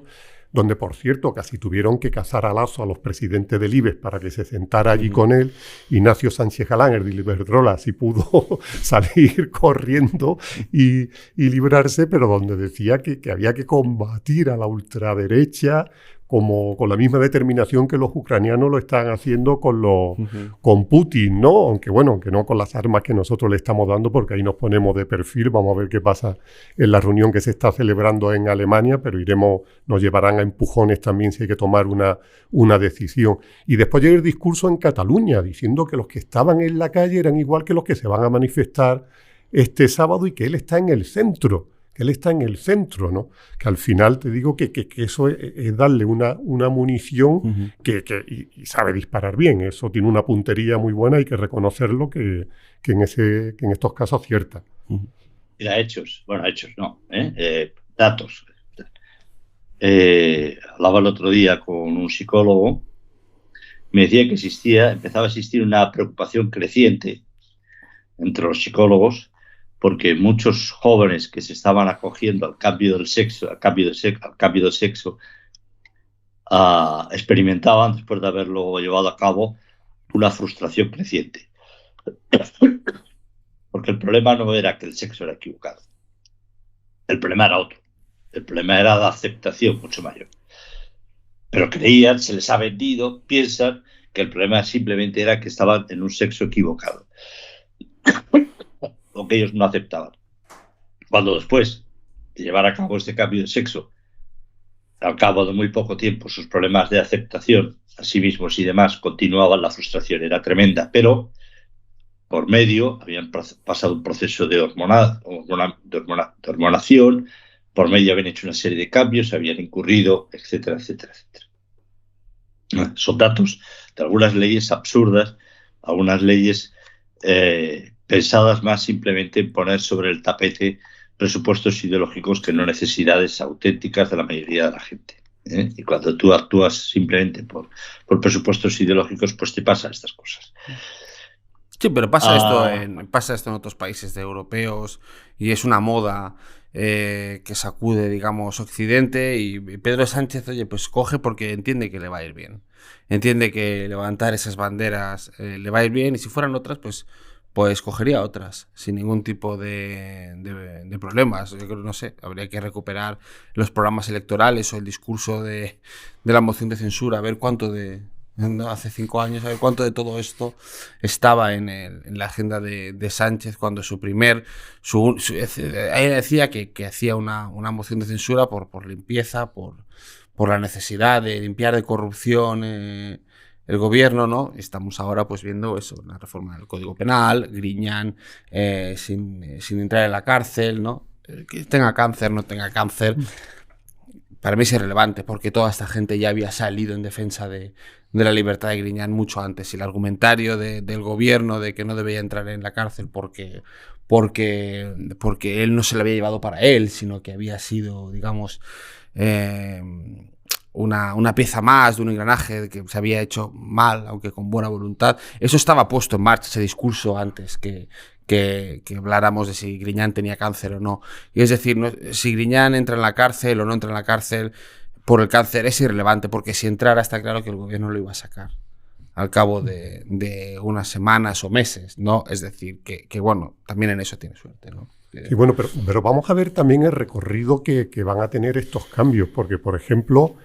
donde, por cierto, casi tuvieron que cazar a Lasso a los presidentes del IBEX para que se sentara allí con él. Ignacio Sánchez Galán, el de Iberdrola, sí pudo salir corriendo y librarse, pero donde decía que había que combatir a la ultraderecha con la misma determinación que los ucranianos lo están haciendo con Putin, ¿no? Aunque no con las armas que nosotros le estamos dando, porque ahí nos ponemos de perfil. Vamos a ver qué pasa en la reunión que se está celebrando en Alemania, pero nos llevarán a empujones también si hay que tomar una decisión. Y después llega el discurso en Cataluña, diciendo que los que estaban en la calle eran igual que los que se van a manifestar este sábado y que él está en el centro. ¿No? Que al final te digo que eso es darle una munición y sabe disparar bien. Eso tiene una puntería muy buena, hay que reconocerlo, que en estos casos acierta. Mira, hechos no, datos. Hablaba el otro día con un psicólogo, me decía que empezaba a existir una preocupación creciente entre los psicólogos, porque muchos jóvenes que se estaban acogiendo al cambio del sexo, experimentaban, después de haberlo llevado a cabo, una frustración creciente. Porque el problema no era que el sexo era equivocado. El problema era otro. El problema era la aceptación mucho mayor. Pero creían, se les ha vendido, piensan que el problema simplemente era que estaban en un sexo equivocado. O que ellos no aceptaban. Cuando después de llevar a cabo este cambio de sexo, al cabo de muy poco tiempo, sus problemas de aceptación a sí mismos y demás continuaban, la frustración era tremenda, pero por medio habían pasado un proceso de hormonación, por medio habían hecho una serie de cambios, habían incurrido, etcétera, etcétera, etcétera. Son datos de algunas leyes absurdas, algunas leyes pensadas más simplemente en poner sobre el tapete presupuestos ideológicos que no necesidades auténticas de la mayoría de la gente. Y cuando tú actúas simplemente por presupuestos ideológicos, pues te pasan estas cosas. Sí, pero pasa esto en otros países europeos y es una moda que sacude, digamos, Occidente, y Pedro Sánchez, oye, pues coge porque entiende que le va a ir bien. Entiende que levantar esas banderas le va a ir bien, y si fueran otras, pues cogería otras sin ningún tipo de problemas. Yo creo, no sé, habría que recuperar los programas electorales o el discurso de la moción de censura, a ver cuánto de hace 5 años, a ver cuánto de todo esto estaba en la agenda de Sánchez cuando él decía que hacía una moción de censura por limpieza, por la necesidad de limpiar de corrupción el gobierno, ¿no? Estamos ahora pues viendo eso, la reforma del Código Penal, Griñán sin entrar en la cárcel, ¿no? Que tenga cáncer, no tenga cáncer, para mí es irrelevante, porque toda esta gente ya había salido en defensa de la libertad de Griñán mucho antes. Y el argumentario del gobierno de que no debía entrar en la cárcel porque él no se lo había llevado para él, sino que había sido, digamos, una pieza más de un engranaje que se había hecho mal, aunque con buena voluntad. Eso estaba puesto en marcha, ese discurso, antes que habláramos de si Griñán tenía cáncer o no. Y es decir, si Griñán entra en la cárcel o no entra en la cárcel por el cáncer es irrelevante, porque si entrara está claro que el gobierno lo iba a sacar al cabo de unas semanas o meses, ¿no? Es decir, que bueno, también en eso tiene suerte, ¿no? Sí, bueno, pero vamos a ver también el recorrido que van a tener estos cambios, porque, por ejemplo,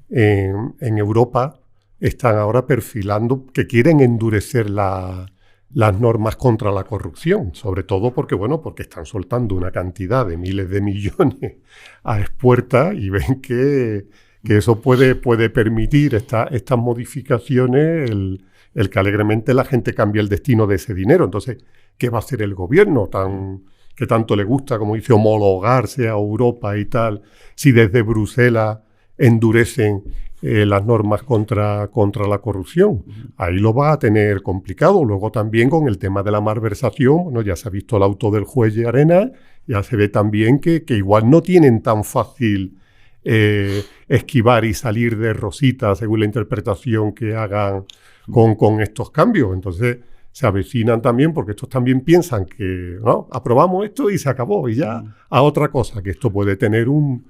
en Europa están ahora perfilando que quieren endurecer las normas contra la corrupción, sobre todo porque están soltando una cantidad de miles de millones a expuertas y ven que eso puede permitir estas modificaciones, el que alegremente la gente cambie el destino de ese dinero. Entonces, ¿qué va a hacer el gobierno que tanto le gusta, como dice, homologarse a Europa y tal, si desde Bruselas endurecen las normas contra la corrupción? Ahí lo va a tener complicado. Luego también con el tema de la malversación, bueno, ya se ha visto el auto del juez Llarena, ya se ve también que igual no tienen tan fácil esquivar y salir de rosita según la interpretación que hagan con estos cambios. Entonces se avecinan también, porque estos también piensan que no, aprobamos esto y se acabó, y ya a otra cosa, que esto puede tener un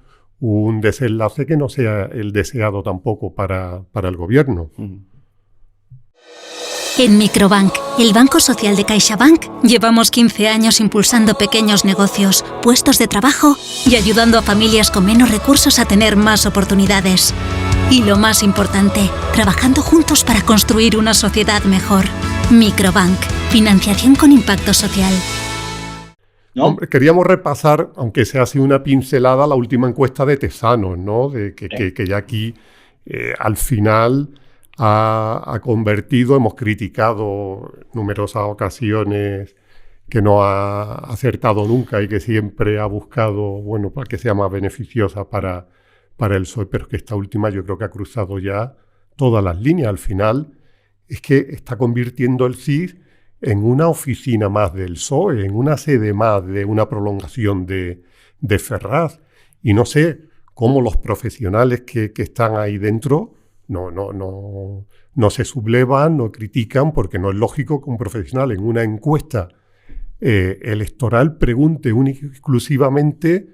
desenlace que no sea el deseado tampoco para el gobierno. En Microbank, el Banco Social de CaixaBank, llevamos 15 años impulsando pequeños negocios, puestos de trabajo y ayudando a familias con menos recursos a tener más oportunidades. Y lo más importante, trabajando juntos para construir una sociedad mejor. Microbank, financiación con impacto social. ¿No? Hombre, queríamos repasar, aunque sea así una pincelada, la última encuesta de Tesanos, ¿no? Que ya aquí al final ha convertido, hemos criticado en numerosas ocasiones que no ha acertado nunca y que siempre ha buscado, para que sea más beneficiosa para el PSOE, pero es que esta última yo creo que ha cruzado ya todas las líneas. Al final es que está convirtiendo el CIS en una oficina más del PSOE, en una sede más de una prolongación de Ferraz. Y no sé cómo los profesionales que están ahí dentro no se sublevan, no critican, porque no es lógico que un profesional en una encuesta electoral pregunte única y exclusivamente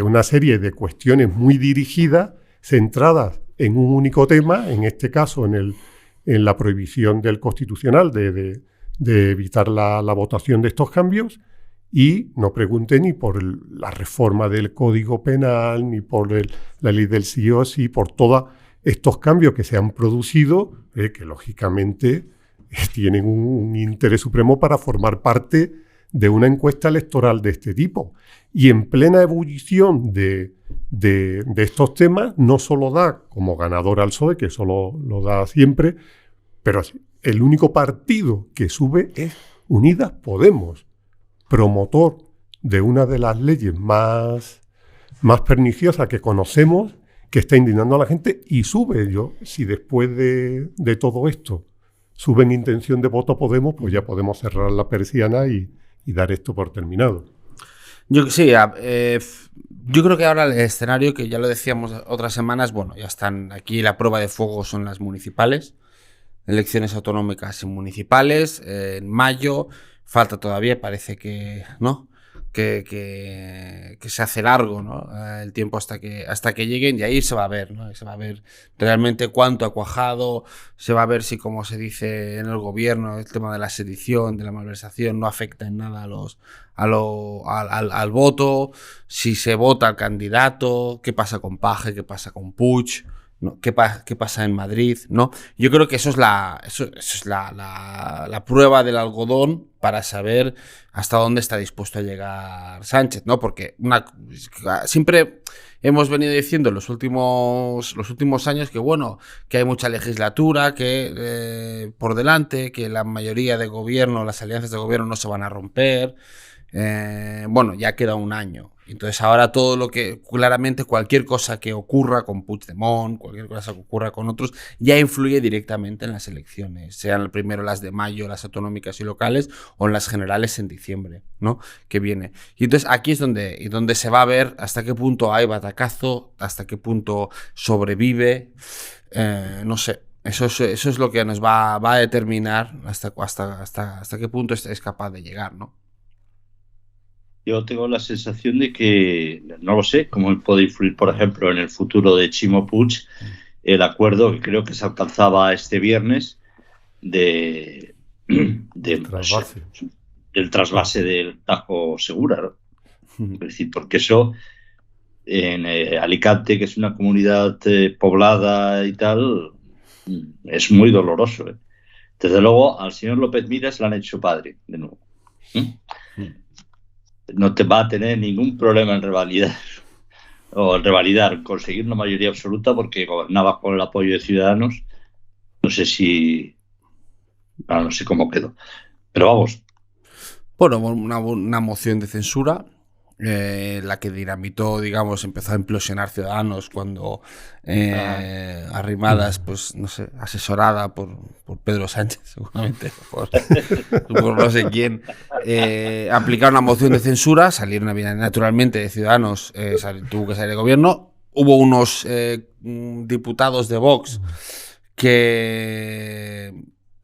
una serie de cuestiones muy dirigidas, centradas en un único tema, en este caso en la prohibición del Constitucional de evitar la votación de estos cambios, y no pregunte ni por la reforma del Código Penal, ni por la ley del sí o sí, por todos estos cambios que se han producido, que lógicamente tienen un interés supremo para formar parte de una encuesta electoral de este tipo. Y en plena ebullición de estos temas, no solo da como ganador al PSOE, que eso lo da siempre, pero el único partido que sube es Unidas Podemos, promotor de una de las leyes más perniciosas que conocemos, que está indignando a la gente, y sube. Si después de todo esto sube en intención de voto Podemos, pues ya podemos cerrar la persiana y dar esto por terminado. Yo creo que ahora el escenario, que ya lo decíamos otras semanas, ya están aquí, la prueba de fuego son las municipales, elecciones autonómicas y municipales, en mayo, falta todavía, parece que no, que se hace largo, ¿no? El tiempo hasta que lleguen, y ahí se va a ver, ¿no? Se va a ver realmente cuánto ha cuajado, se va a ver si, como se dice en el gobierno, el tema de la sedición, de la malversación, no afecta en nada al voto, si se vota al candidato, qué pasa con Page, qué pasa con Puig, ¿no? ¿Qué pasa en Madrid? ¿No? Yo creo que eso es la prueba del algodón para saber hasta dónde está dispuesto a llegar Sánchez, ¿no? Porque siempre hemos venido diciendo en los últimos años que, bueno, que hay mucha legislatura que por delante, que la mayoría de gobierno, las alianzas de gobierno no se van a romper. Bueno, ya queda un año. Entonces ahora todo lo que, claramente cualquier cosa que ocurra con Puigdemont, cualquier cosa que ocurra con otros, ya influye directamente en las elecciones, sean primero las de mayo, las autonómicas y locales, o en las generales en diciembre, ¿no? Que viene. Y entonces aquí es donde se va a ver hasta qué punto hay batacazo, hasta qué punto sobrevive, no sé. Eso es lo que nos va a determinar hasta qué punto es capaz de llegar, ¿no? Yo tengo la sensación de que, no lo sé, cómo puede influir, por ejemplo, en el futuro de Chimo Puig, el acuerdo que creo que se alcanzaba este viernes del trasvase del Tajo Segura, ¿no? Es decir, porque eso en Alicante, que es una comunidad poblada y tal, es muy doloroso, ¿eh? Desde luego, al señor López Miras le han hecho padre, de nuevo. No te va a tener ningún problema en revalidar, conseguir una mayoría absoluta, porque gobernaba con el apoyo de Ciudadanos. No sé cómo quedó, pero vamos. Bueno, una moción de censura, la que dinamitó, digamos, empezó a implosionar Ciudadanos cuando Arrimadas, pues no sé, asesorada por Pedro Sánchez, seguramente, por no sé quién, aplicaron una moción de censura, salieron naturalmente de Ciudadanos, tuvo que salir de gobierno. Hubo unos diputados de Vox que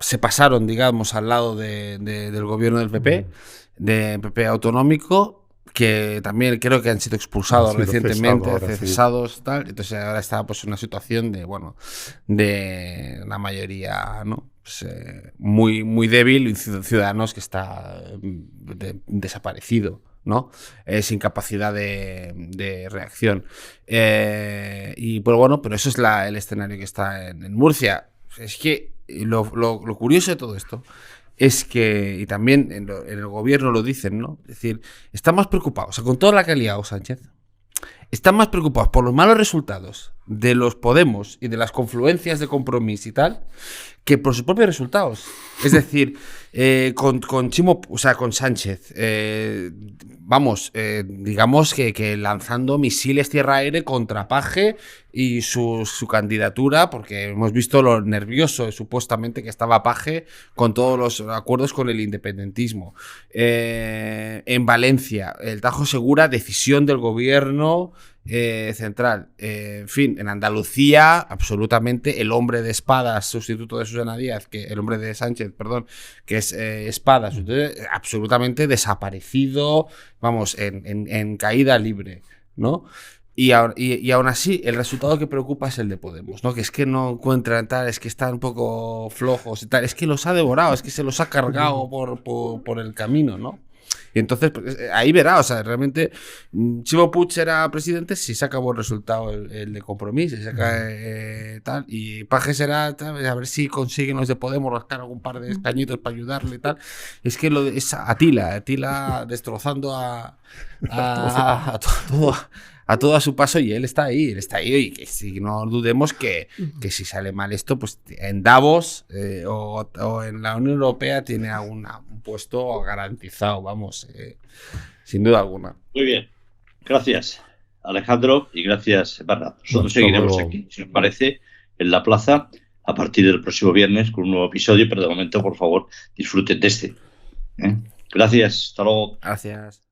se pasaron, digamos, al lado del gobierno del PP, del PP autonómico, que también creo que han sido expulsados recientemente, cesados, sí. Tal. Entonces ahora está pues una situación de de la mayoría, ¿no? Pues, muy, muy débil, y Ciudadanos que está desaparecido, ¿no? Sin capacidad de reacción. Pero eso es el escenario que está en Murcia. Es que lo curioso de todo esto es que, y también en el gobierno lo dicen, ¿no? Es decir, están más preocupados, o sea, con toda la que ha liado Sánchez, están más preocupados por los malos resultados de los Podemos y de las confluencias de Compromís y tal, que por sus propios resultados. Es decir, con Sánchez, digamos que lanzando misiles tierra-aire contra Paje y su candidatura, porque hemos visto lo nervioso supuestamente que estaba Paje con todos los acuerdos con el independentismo. En Valencia, el Tajo Segura, decisión del gobierno central. En fin, en Andalucía, absolutamente el hombre de Espadas, sustituto de Susana Díaz, el hombre de Sánchez, perdón, que es Espadas, absolutamente desaparecido, vamos, en caída libre, ¿no? Y aún así, el resultado que preocupa es el de Podemos, ¿no? Que es que no encuentran tal, es que están un poco flojos y tal, es que los ha devorado, es que se los ha cargado por el camino, ¿no? Y entonces, pues, ahí verá, o sea, realmente Chimo Puig era presidente si saca buen resultado el de Compromís, si saca tal, y Paje será tal, a ver si consiguen los de Podemos rascar algún par de escañitos para ayudarle y tal. Es que es Atila destrozando a todo a su paso, y él está ahí, y que si no dudemos que si sale mal esto, pues en Davos o en la Unión Europea tiene un puesto garantizado, vamos, sin duda alguna. Muy bien, gracias Alejandro y gracias Bernardo. Nosotros seguiremos aquí, si os parece, en la plaza a partir del próximo viernes con un nuevo episodio, pero de momento, por favor, disfruten de este. Gracias, hasta luego. Gracias.